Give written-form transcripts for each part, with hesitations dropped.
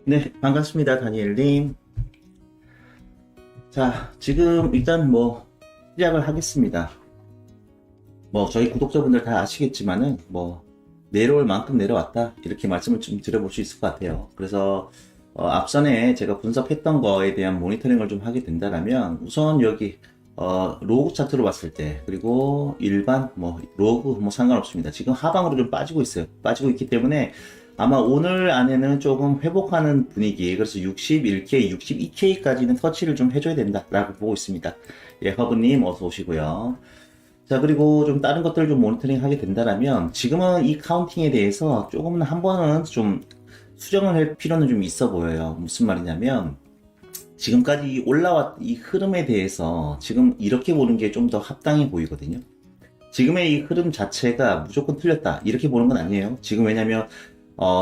네, 반갑습니다. 다니엘님. 자, 지금 일단 시작을 하겠습니다. 저희 구독자분들 다 아시겠지만은, 내려올 만큼 내려왔다. 이렇게 말씀을 좀 드려볼 수 있을 것 같아요. 그래서, 앞선에 제가 분석했던 거에 대한 모니터링을 좀 하게 된다면, 우선 여기, 로그 차트로 봤을 때, 그리고 일반, 로그, 상관없습니다. 지금 하방으로 좀 빠지고 있어요. 빠지고 있기 때문에, 아마 오늘 안에는 조금 회복하는 분위기, 그래서 61K, 62K까지는 터치를 좀 해줘야 된다라고 보고 있습니다. 예, 허브님 어서 오시고요. 자, 그리고 좀 다른 것들을 좀 모니터링 하게 된다면, 지금은 이 카운팅에 대해서 조금은 한 번은 좀 수정을 할 필요는 좀 있어 보여요. 무슨 말이냐면, 지금까지 올라왔 이 흐름에 대해서 지금 이렇게 보는 게 좀 더 합당해 보이거든요. 지금의 이 흐름 자체가 무조건 틀렸다. 이렇게 보는 건 아니에요. 지금 왜냐면,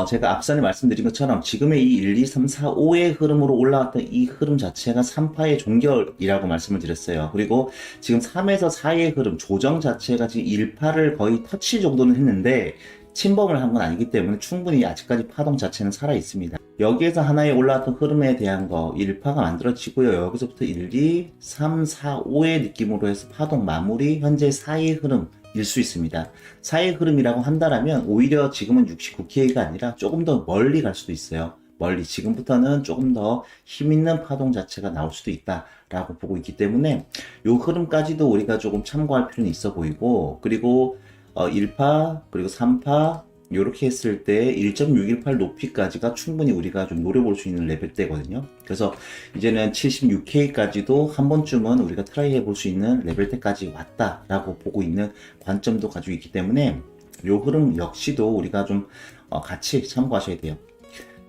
제가 앞선에 말씀드린 것처럼 지금의 이 1, 2, 3, 4, 5의 흐름으로 올라왔던 이 흐름 자체가 3파의 종결이라고 말씀을 드렸어요. 그리고 지금 3에서 4의 흐름, 조정 자체가 지금 1파를 거의 터치 정도는 했는데 침범을 한 건 아니기 때문에 충분히 아직까지 파동 자체는 살아 있습니다. 여기에서 하나의 올라왔던 흐름에 대한 거 1파가 만들어지고요. 여기서부터 1, 2, 3, 4, 5의 느낌으로 해서 파동 마무리, 현재 4의 흐름 일 수 있습니다. 4의 흐름이라고 한다면 오히려 지금은 69K가 아니라 조금 더 멀리 갈 수도 있어요. 멀리 지금부터는 조금 더 힘있는 파동 자체가 나올 수도 있다라고 보고 있기 때문에 이 흐름까지도 우리가 조금 참고할 필요는 있어 보이고, 그리고 1파 그리고 3파 이렇게 했을 때 1.618 높이까지가 충분히 우리가 좀 노려볼 수 있는 레벨대거든요. 그래서 이제는 76K까지도 한 번쯤은 우리가 트라이 해볼 수 있는 레벨대까지 왔다라고 보고 있는 관점도 가지고 있기 때문에 이 흐름 역시도 우리가 좀 같이 참고하셔야 돼요.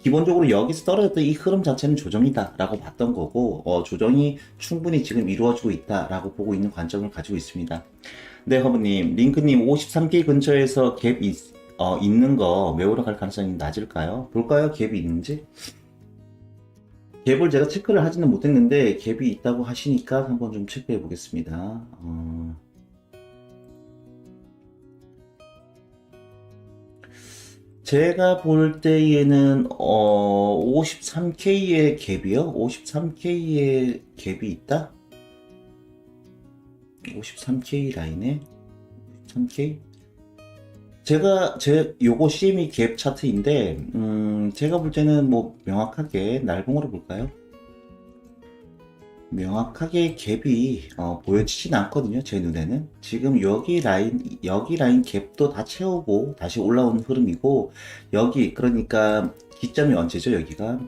기본적으로 여기서 떨어졌던 이 흐름 자체는 조정이다 라고 봤던 거고, 조정이 충분히 지금 이루어지고 있다 라고 보고 있는 관점을 가지고 있습니다. 네, 허브님, 링크님 53K 근처에서 갭 있는 거 메우러 갈 가능성이 낮을까요? 볼까요? 갭이 있는지? 갭을 제가 체크를 하지는 못했는데 갭이 있다고 하시니까 한번 좀 체크해 보겠습니다. 제가 볼 때에는 53K의 갭이요? 53K의 갭이 있다? 53K 라인에 53K? 요거 CME 갭 차트인데, 제가 볼 때는 명확하게 날봉으로 볼까요? 명확하게 갭이, 보여지진 않거든요, 제 눈에는. 지금 여기 라인 갭도 다 채우고 다시 올라온 흐름이고, 그러니까, 기점이 언제죠, 여기가?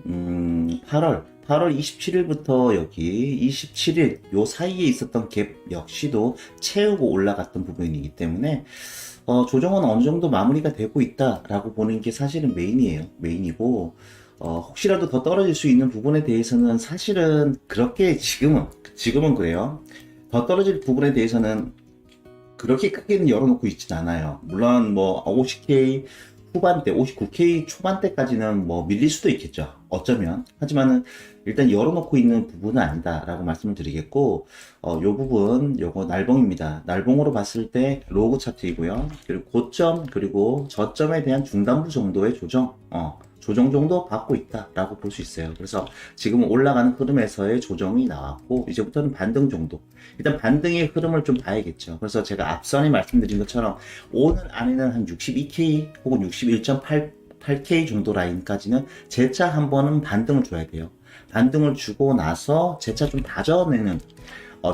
8월 27일부터 여기 27일, 요 사이에 있었던 갭 역시도 채우고 올라갔던 부분이기 때문에, 조정은 어느 정도 마무리가 되고 있다라고 보는 게 사실은 메인이고, 혹시라도 더 떨어질 수 있는 부분에 대해서는 사실은 그렇게 지금은 그래요. 더 떨어질 부분에 대해서는 그렇게 크게는 열어놓고 있진 않아요. 물론 50K 후반대, 59K 초반대까지는 밀릴 수도 있겠죠. 어쩌면. 하지만은 일단 열어놓고 있는 부분은 아니다라고 말씀을 드리겠고, 요 부분, 요거 날봉입니다. 날봉으로 봤을 때 로그 차트이고요. 그리고 고점, 그리고 저점에 대한 중단부 정도의 조정 정도 받고 있다라고 볼 수 있어요. 그래서 지금은 올라가는 흐름에서의 조정이 나왔고, 이제부터는 반등 정도. 일단 반등의 흐름을 좀 봐야겠죠. 그래서 제가 앞선에 말씀드린 것처럼 오늘 안에는 한 62K 혹은 61.8K 정도 라인까지는 재차 한 번은 반등을 줘야 돼요. 반등을 주고 나서 재차 좀 다져내는,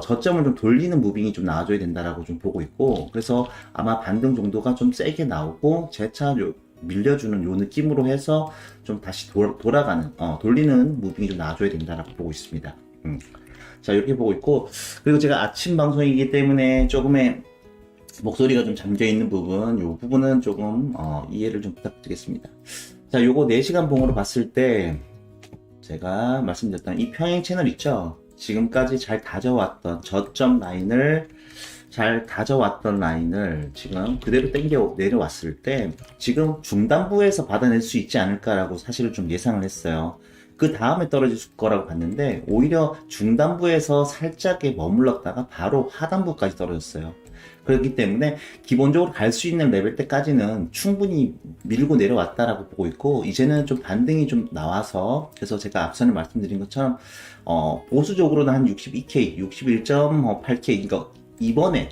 저점을 좀 돌리는 무빙이 좀 나와줘야 된다라고 좀 보고 있고, 그래서 아마 반등 정도가 좀 세게 나오고 재차 밀려주는 요 느낌으로 해서 좀 다시 돌아가는, 돌리는 무빙이 좀 나와줘야 된다라고 보고 있습니다. 자, 이렇게 보고 있고, 그리고 제가 아침 방송이기 때문에 조금의 목소리가 좀 잠겨있는 부분, 요 부분은 조금, 이해를 좀 부탁드리겠습니다. 자, 요거 4시간 봉으로 봤을 때, 제가 말씀드렸던 이 평행 채널 있죠? 지금까지 잘 다져왔던 저점 라인을 지금 그대로 당겨 내려왔을 때 지금 중단부에서 받아낼 수 있지 않을까라고 사실은 좀 예상을 했어요. 그 다음에 떨어질 거라고 봤는데 오히려 중단부에서 살짝에 머물렀다가 바로 하단부까지 떨어졌어요. 그렇기 때문에 기본적으로 갈 수 있는 레벨대까지는 충분히 밀고 내려왔다라고 보고 있고, 이제는 좀 반등이 좀 나와서, 그래서 제가 앞서는 말씀드린 것처럼 보수적으로는 한 62K, 61.8K, 그러니까 이번에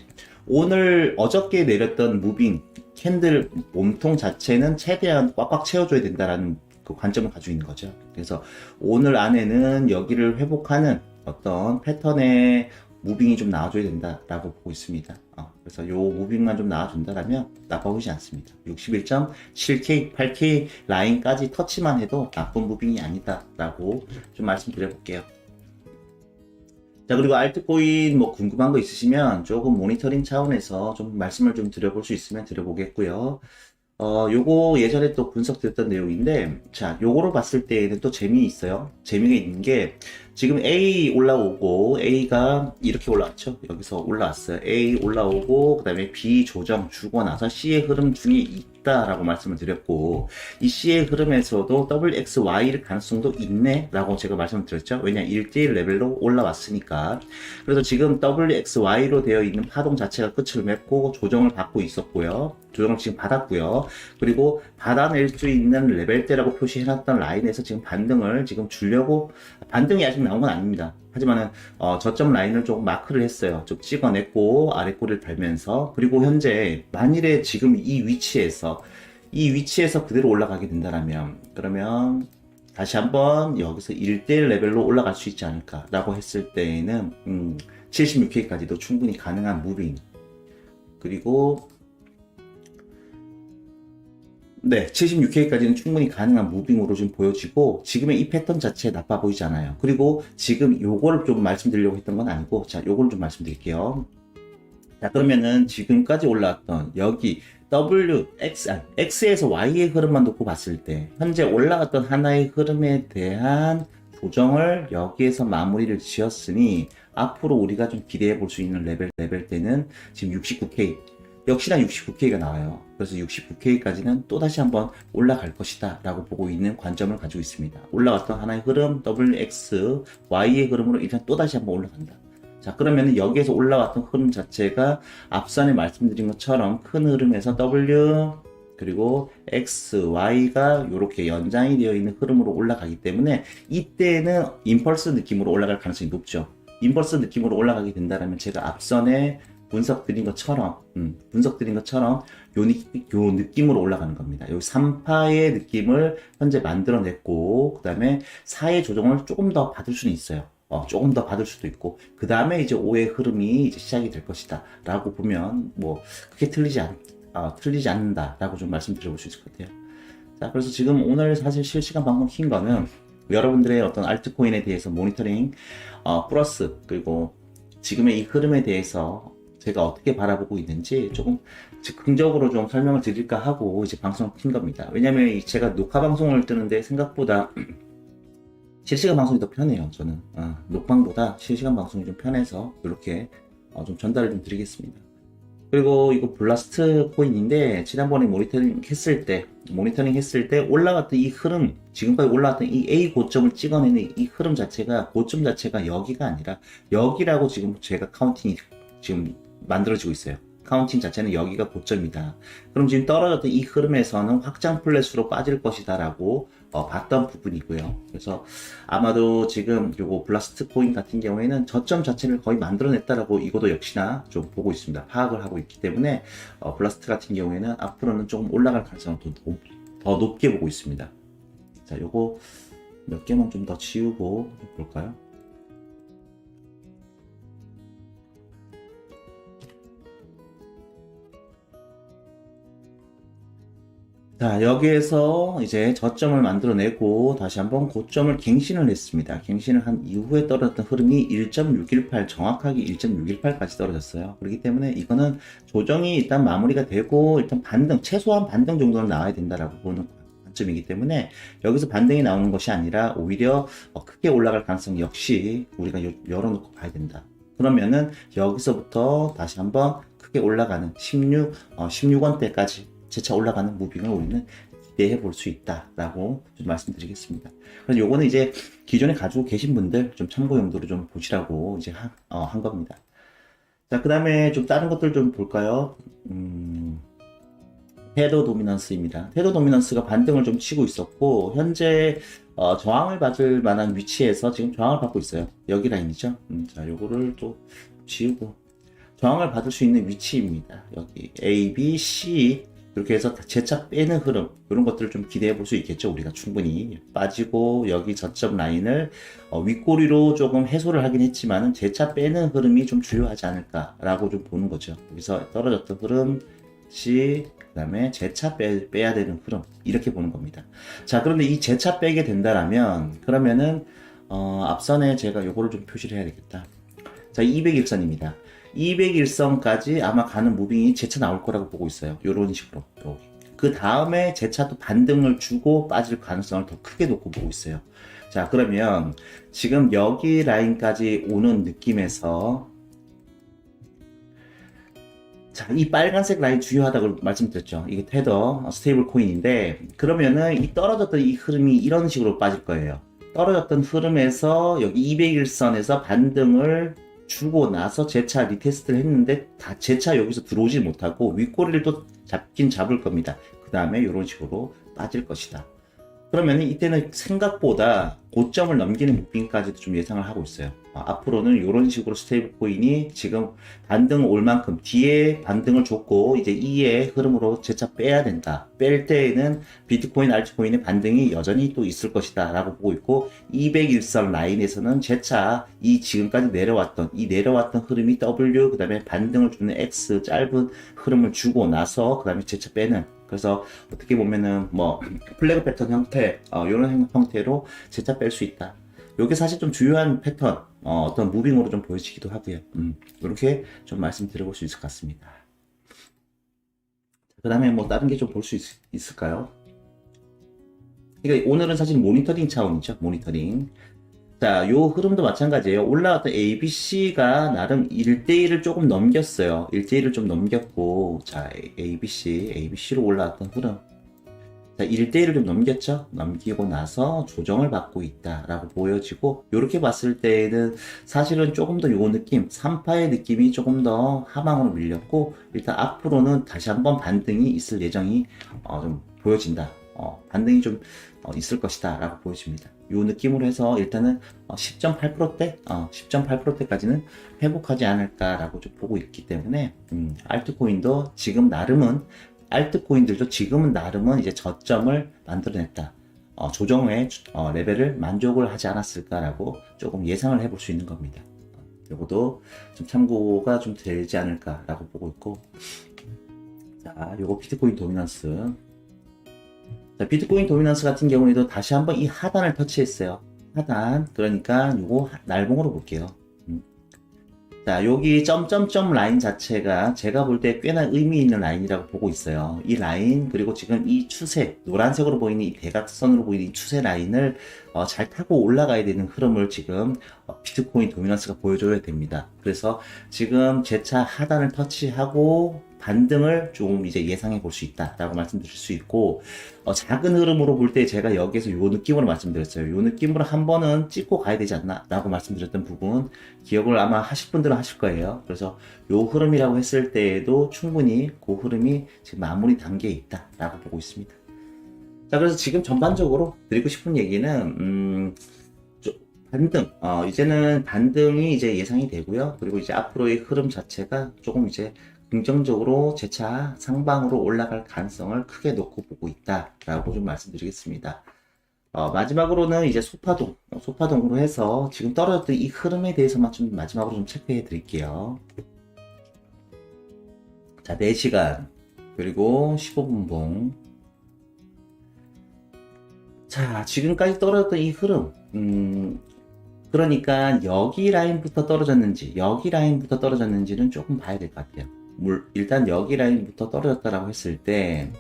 오늘 어저께 내렸던 무빙 캔들 몸통 자체는 최대한 꽉꽉 채워줘야 된다라는 그 관점을 가지고 있는 거죠. 그래서 오늘 안에는 여기를 회복하는 어떤 패턴의 무빙이 좀 나와줘야 된다라고 보고 있습니다. 그래서 요 무빙만 좀 나와준다라면 나빠 보이지 않습니다. 61.7K, 8K 라인까지 터치만 해도 나쁜 무빙이 아니다라고 좀 말씀드려볼게요. 자, 그리고 알트코인 뭐 궁금한 거 있으시면 조금 모니터링 차원에서 좀 말씀을 좀 드려볼 수 있으면 드려보겠고요. 요거 예전에 또 분석드렸던 내용인데, 자, 요거를 봤을 때에는 또 재미있어요. 재미가 있는 게, 지금 A 올라오고, A가 이렇게 올라왔죠? 여기서 올라왔어요. A 올라오고, 그 다음에 B 조정 주고 나서 C의 흐름 중에 있다라고 말씀을 드렸고, 이 C의 흐름에서도 WXY일 가능성도 있네? 라고 제가 말씀을 드렸죠? 왜냐, 1대1 레벨로 올라왔으니까. 그래서 지금 WXY로 되어 있는 파동 자체가 끝을 맺고 조정을 받고 있었고요. 조정을 지금 받았고요. 그리고 받아낼 수 있는 레벨대라고 표시해놨던 라인에서 지금 반등을 지금 주려고, 반등이 아직 나온 건 아닙니다. 하지만은 저점 라인을 조금 마크를 했어요. 좀 찍어냈고 아래 꼬리를 달면서, 그리고 현재 만일에 지금 이 위치에서 그대로 올라가게 된다면, 그러면 다시 한번 여기서 1대1 레벨로 올라갈 수 있지 않을까라고 했을 때에는 76K까지도 충분히 가능한 무빙, 그리고 네, 76K까지는 충분히 가능한 무빙으로 좀 보여지고, 지금의 이 패턴 자체 나빠 보이지 않아요. 그리고 지금 요거를 좀 말씀드리려고 했던 건 아니고, 자, 요걸 좀 말씀드릴게요. 자, 그러면은 지금까지 올라왔던 여기 X에서 Y의 흐름만 놓고 봤을 때, 현재 올라갔던 하나의 흐름에 대한 조정을 여기에서 마무리를 지었으니, 앞으로 우리가 좀 기대해 볼 수 있는 레벨대는 지금 69K, 역시나 69K가 나와요. 그래서 69K까지는 또다시 한번 올라갈 것이다 라고 보고 있는 관점을 가지고 있습니다. 올라왔던 하나의 흐름 WX, Y의 흐름으로 일단 또다시 한번 올라간다. 자, 그러면 여기에서 올라왔던 흐름 자체가 앞선에 말씀드린 것처럼 큰 흐름에서 W 그리고 X, Y가 이렇게 연장이 되어 있는 흐름으로 올라가기 때문에 이때는 임펄스 느낌으로 올라갈 가능성이 높죠. 임펄스 느낌으로 올라가게 된다면 제가 앞선에 분석드린 것처럼 요 느낌으로 올라가는 겁니다. 요 3파의 느낌을 현재 만들어냈고, 그 다음에 4의 조정을 조금 더 받을 수는 있어요. 조금 더 받을 수도 있고, 그 다음에 이제 5의 흐름이 이제 시작이 될 것이다 라고 보면 뭐 크게 틀리지 않는다 라고 좀 말씀드려볼 수 있을 것 같아요. 자, 그래서 지금 오늘 사실 실시간 방송 킨 거는 여러분들의 어떤 알트코인에 대해서 모니터링 플러스, 그리고 지금의 이 흐름에 대해서 제가 어떻게 바라보고 있는지 조금 긍정적으로 좀 설명을 드릴까 하고 이제 방송을 킨 겁니다. 왜냐면 제가 녹화 방송을 뜨는데 생각보다 실시간 방송이 더 편해요. 저는 녹방보다 실시간 방송이 좀 편해서 이렇게 좀 전달을 좀 드리겠습니다. 그리고 이거 블라스트 코인인데, 지난번에 모니터링 했을 때 올라갔던 이 흐름, 지금까지 올라왔던 이 A 고점을 찍어내는 이 흐름 자체가, 고점 자체가 여기가 아니라 여기라고 지금 제가 카운팅이 지금 만들어지고 있어요. 카운팅 자체는 여기가 고점이다. 그럼 지금 떨어졌던 이 흐름에서는 확장 플랫으로 빠질 것이다 라고 봤던 부분이고요. 그래서 아마도 지금 요거 블라스트 코인 같은 경우에는 저점 자체를 거의 만들어냈다라고 이것도 역시나 좀 보고 있습니다. 파악을 하고 있기 때문에 블라스트 같은 경우에는 앞으로는 조금 올라갈 가능성을 더 높게 보고 있습니다. 자, 요거 몇 개만 좀 더 지우고 볼까요? 자, 여기에서 이제 저점을 만들어내고 다시 한번 고점을 갱신을 했습니다. 갱신을 한 이후에 떨어졌던 흐름이 1.618, 정확하게 1.618까지 떨어졌어요. 그렇기 때문에 이거는 조정이 일단 마무리가 되고 일단 반등, 최소한 반등 정도는 나와야 된다라고 보는 관점이기 때문에 여기서 반등이 나오는 것이 아니라 오히려 크게 올라갈 가능성 역시 우리가 열어놓고 봐야 된다. 그러면은 여기서부터 다시 한번 크게 올라가는 16원대까지 재차 올라가는 무빙을 우리는 기대해 볼 수 있다라고 좀 말씀드리겠습니다. 그래서 요거는 이제 기존에 가지고 계신 분들 좀 참고 용도로 좀 보시라고 이제 한 겁니다. 자, 그 다음에 좀 다른 것들 좀 볼까요? 테더 도미넌스입니다. 테더 도미넌스가 반등을 좀 치고 있었고, 현재 저항을 받을 만한 위치에서 지금 저항을 받고 있어요. 여기 라인이죠. 자, 요거를 또 지우고 저항을 받을 수 있는 위치입니다. 여기 A, B, C 이렇게 해서 재차 빼는 흐름 이런 것들을 좀 기대해 볼 수 있겠죠. 우리가 충분히 빠지고 여기 저점 라인을 윗꼬리로 조금 해소를 하긴 했지만은 재차 빼는 흐름이 좀 주요하지 않을까라고 좀 보는 거죠. 여기서 떨어졌던 흐름 C 그다음에 재차 빼야 되는 흐름 이렇게 보는 겁니다. 자, 그런데 이 재차 빼게 된다라면 그러면은 앞선에 제가 요거를 좀 표시를 해야 되겠다. 자, 201선입니다. 201선까지 아마 가는 무빙이 재차 나올 거라고 보고 있어요. 요런 식으로. 그 다음에 재차 또 반등을 주고 빠질 가능성을 더 크게 놓고 보고 있어요. 자, 그러면 지금 여기 라인까지 오는 느낌에서 자, 이 빨간색 라인 주요하다고 말씀드렸죠. 이게 테더 스테이블 코인인데 그러면은 이 떨어졌던 이 흐름이 이런 식으로 빠질 거예요. 떨어졌던 흐름에서 여기 201선에서 반등을 주고 나서 재차 리테스트를 했는데 다 재차 여기서 들어오지 못하고 윗꼬리를 또 잡긴 잡을 겁니다. 그 다음에 이런 식으로 빠질 것이다. 그러면 이때는 생각보다 고점을 넘기는 무빙까지도 좀 예상을 하고 있어요. 앞으로는 이런 식으로 스테이블 코인이 지금 반등 올 만큼 뒤에 반등을 줬고 이제 이의 흐름으로 재차 빼야 된다. 뺄 때에는 비트코인, 알트코인의 반등이 여전히 또 있을 것이다 라고 보고 있고 201선 라인에서는 재차 이 지금까지 내려왔던 흐름이 W 그 다음에 반등을 주는 X 짧은 흐름을 주고 나서 그 다음에 재차 빼는 그래서 어떻게 보면은 뭐 플래그 패턴 형태 이런 형태로 재차 뺄 수 있다. 이게 사실 좀 주요한 패턴 어떤 무빙으로 좀 보여지기도 하고요. 이렇게 좀 말씀드려볼 수 있을 것 같습니다. 그 다음에 뭐 다른 게 좀 볼 수 있을까요? 그러니까 오늘은 사실 모니터링 차원이죠. 모니터링. 자, 요 흐름도 마찬가지예요. 올라왔던 ABC가 나름 1대1을 조금 넘겼어요. 1대1을 좀 넘겼고, 자, ABC로 올라왔던 흐름. 자, 1대1을 좀 넘겼죠? 넘기고 나서 조정을 받고 있다라고 보여지고, 요렇게 봤을 때에는 사실은 조금 더 요 느낌, 3파의 느낌이 조금 더 하방으로 밀렸고, 일단 앞으로는 다시 한번 반등이 있을 예정이 좀 보여진다. 반등이 좀 있을 것이다 라고 보여집니다. 요 느낌으로 해서 일단은 10.8%대 10.8%대까지는 회복하지 않을까라고 좀 보고 있기 때문에 알트코인도 지금 나름은 알트코인들도 지금은 나름은 이제 저점을 만들어냈다. 조정의 레벨을 만족을 하지 않았을까라고 조금 예상을 해볼 수 있는 겁니다. 요것도 좀 참고가 좀 되지 않을까라고 보고 있고, 자, 요거 비트코인 도미넌스. 자, 비트코인 도미넌스 같은 경우에도 다시 한번 이 하단을 터치했어요. 하단. 그러니까 요거 날봉으로 볼게요. 자, 여기 점점점 라인 자체가 제가 볼 때 꽤나 의미 있는 라인이라고 보고 있어요. 이 라인, 그리고 지금 이 추세, 노란색으로 보이는 이 대각선으로 보이는 이 추세 라인을 잘 타고 올라가야 되는 흐름을 지금 비트코인 도미넌스가 보여줘야 됩니다. 그래서 지금 재차 하단을 터치하고 반등을 좀 이제 예상해 볼 수 있다라고 말씀드릴 수 있고, 작은 흐름으로 볼 때 제가 여기서 요 느낌으로 말씀드렸어요. 요 느낌으로 한 번은 찍고 가야 되지 않나 라고 말씀드렸던 부분 기억을 아마 하실 분들은 하실 거예요. 그래서 요 흐름이라고 했을 때에도 충분히 그 흐름이 지금 마무리 단계에 있다라고 보고 있습니다. 자, 그래서 지금 전반적으로 드리고 싶은 얘기는 반등, 이제는 반등이 이제 예상이 되고요. 그리고 이제 앞으로의 흐름 자체가 조금 이제 긍정적으로 재차 상방으로 올라갈 가능성을 크게 놓고 보고 있다라고 좀 말씀드리겠습니다. 마지막으로는 이제 소파동으로 해서 지금 떨어졌던 이 흐름에 대해서만 좀 마지막으로 좀 체크해 드릴게요. 자, 4시간, 그리고 15분봉. 자, 지금까지 떨어졌던 이 흐름, 그러니까 여기 라인부터 떨어졌는지는 조금 봐야 될 것 같아요. 일단 여기 라인부터 떨어졌다라고 했을 때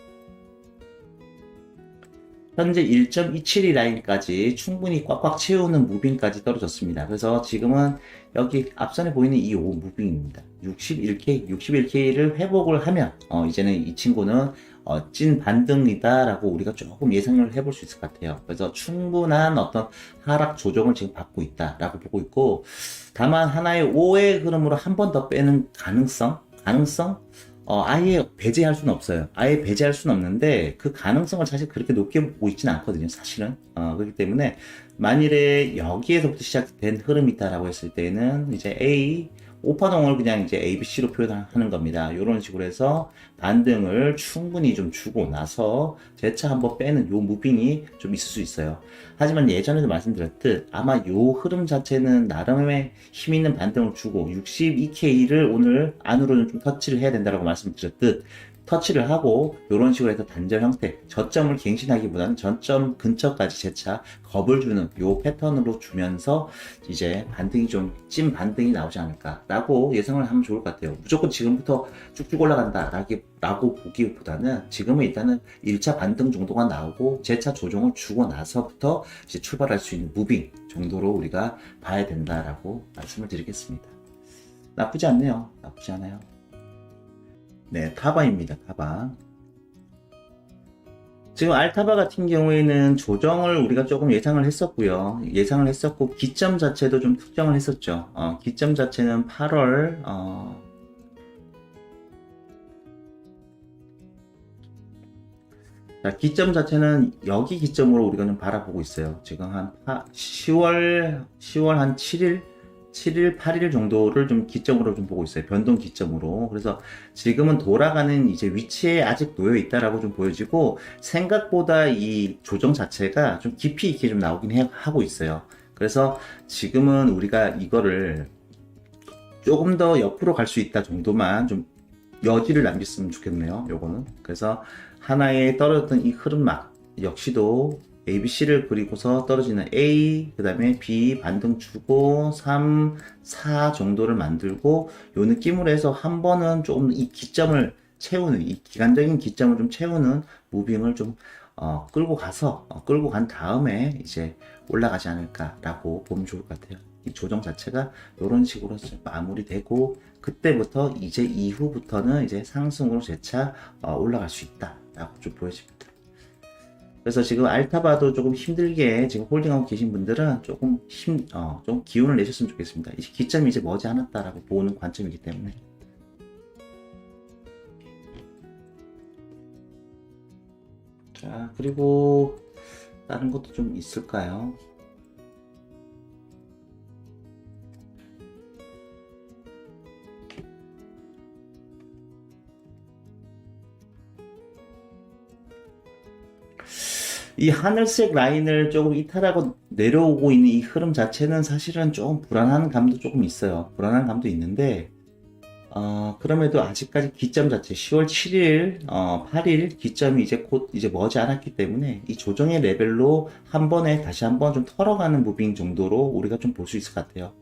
현재 1.272 라인까지 충분히 꽉꽉 채우는 무빙까지 떨어졌습니다. 그래서 지금은 여기 앞선에 보이는 이 무빙입니다. 61K를 회복을 하면 이제는 이 친구는 찐 반등이다라고 우리가 조금 예상을 해볼 수 있을 것 같아요. 그래서 충분한 어떤 하락 조정을 지금 받고 있다라고 보고 있고, 다만 하나의 오의 흐름으로 한 번 더 빼는 가능성, 아예 배제할 수는 없어요. 아예 배제할 수는 없는데 그 가능성을 사실 그렇게 높게 보고 있지는 않거든요, 사실은. 그렇기 때문에 만일에 여기에서부터 시작된 흐름이다라고 했을 때는 이제 A 오파동을 그냥 이제 ABC로 표현하는 겁니다. 이런 식으로 해서 반등을 충분히 좀 주고 나서 재차 한번 빼는 요 무빙이 좀 있을 수 있어요. 하지만 예전에도 말씀드렸듯 아마 요 흐름 자체는 나름의 힘 있는 반등을 주고 62K를 오늘 안으로는 좀 터치를 해야 된다고 말씀드렸듯 터치를 하고 이런 식으로 해서 단절 형태, 저점을 갱신하기보다는 전점 근처까지 재차 겁을 주는 요 패턴으로 주면서 이제 반등이 좀 찐 반등이 나오지 않을까라고 예상을 하면 좋을 것 같아요. 무조건 지금부터 쭉쭉 올라간다라고 보기보다는 지금은 일단은 1차 반등 정도가 나오고 재차 조정을 주고 나서부터 이제 출발할 수 있는 무빙 정도로 우리가 봐야 된다라고 말씀을 드리겠습니다. 나쁘지 않네요. 나쁘지 않아요. 네, 타바입니다. 타바. 지금 알타바 같은 경우에는 조정을 우리가 조금 예상을 했었고요. 예상을 했었고 기점 자체도 좀 특정을 했었죠. 기점 자체는 8월 자, 기점 자체는 여기 기점으로 우리가 좀 바라보고 있어요. 지금 한 10월 한 7일, 8일 정도를 좀 기점으로 좀 보고 있어요. 변동 기점으로. 그래서 지금은 돌아가는 이제 위치에 아직 놓여 있다라고 좀 보여지고, 생각보다 이 조정 자체가 좀 깊이 있게 좀 나오긴 하고 있어요. 그래서 지금은 우리가 이거를 조금 더 옆으로 갈 수 있다 정도만 좀 여지를 남겼으면 좋겠네요. 요거는. 그래서 하나의 떨어졌던 이 흐름막 역시도 ABC를 그리고서 떨어지는 A, 그 다음에 B 반등 주고 3, 4 정도를 만들고 요 느낌으로 해서 한 번은 조금 이 기점을 채우는, 이 기간적인 기점을 좀 채우는 무빙을 좀 끌고 간 다음에 이제 올라가지 않을까라고 보면 좋을 것 같아요. 이 조정 자체가 이런 식으로 마무리되고 그때부터 이제 이후부터는 이제 상승으로 재차 올라갈 수 있다라고 좀 보여집니다. 그래서 지금 알타바도 조금 힘들게 지금 홀딩하고 계신 분들은 조금 좀 기운을 내셨으면 좋겠습니다. 이제 기점이 이제 머지 않았다라고 보는 관점이기 때문에. 자, 그리고 다른 것도 좀 있을까요? 이 하늘색 라인을 조금 이탈하고 내려오고 있는 이 흐름 자체는 사실은 조금 불안한 감도 조금 있어요. 불안한 감도 있는데, 그럼에도 아직까지 기점 자체 10월 7일, 8일 기점이 이제 곧 이제 머지 않았기 때문에 이 조정의 레벨로 한 번에 다시 한번 좀 털어가는 무빙 정도로 우리가 좀 볼 수 있을 것 같아요.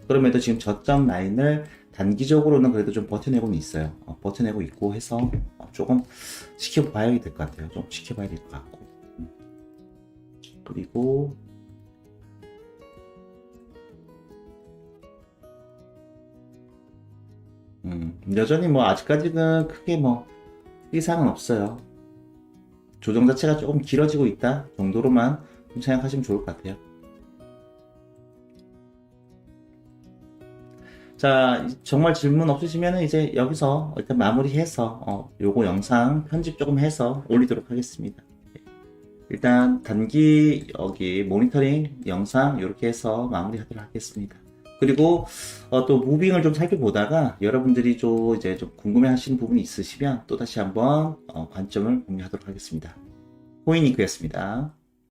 그럼에도 지금 저점 라인을 단기적으로는 그래도 좀 버텨내고는 있어요. 버텨내고 있고 해서 조금 지켜봐야 될 것 같아요. 좀 지켜봐야 될 것 같고. 그리고 여전히 뭐 아직까지는 크게 뭐 이상은 없어요. 조정 자체가 조금 길어지고 있다 정도로만 좀 생각하시면 좋을 것 같아요. 자, 정말 질문 없으시면 이제 여기서 일단 마무리해서 요거 영상 편집 조금 해서 올리도록 하겠습니다. 일단 단기 여기 모니터링 영상 이렇게 해서 마무리하도록 하겠습니다. 그리고 또 무빙을 좀 살펴보다가 여러분들이 이제 좀 궁금해하시는 부분이 있으시면 또 다시 한번 관점을 공유하도록 하겠습니다. 코인이크였습니다.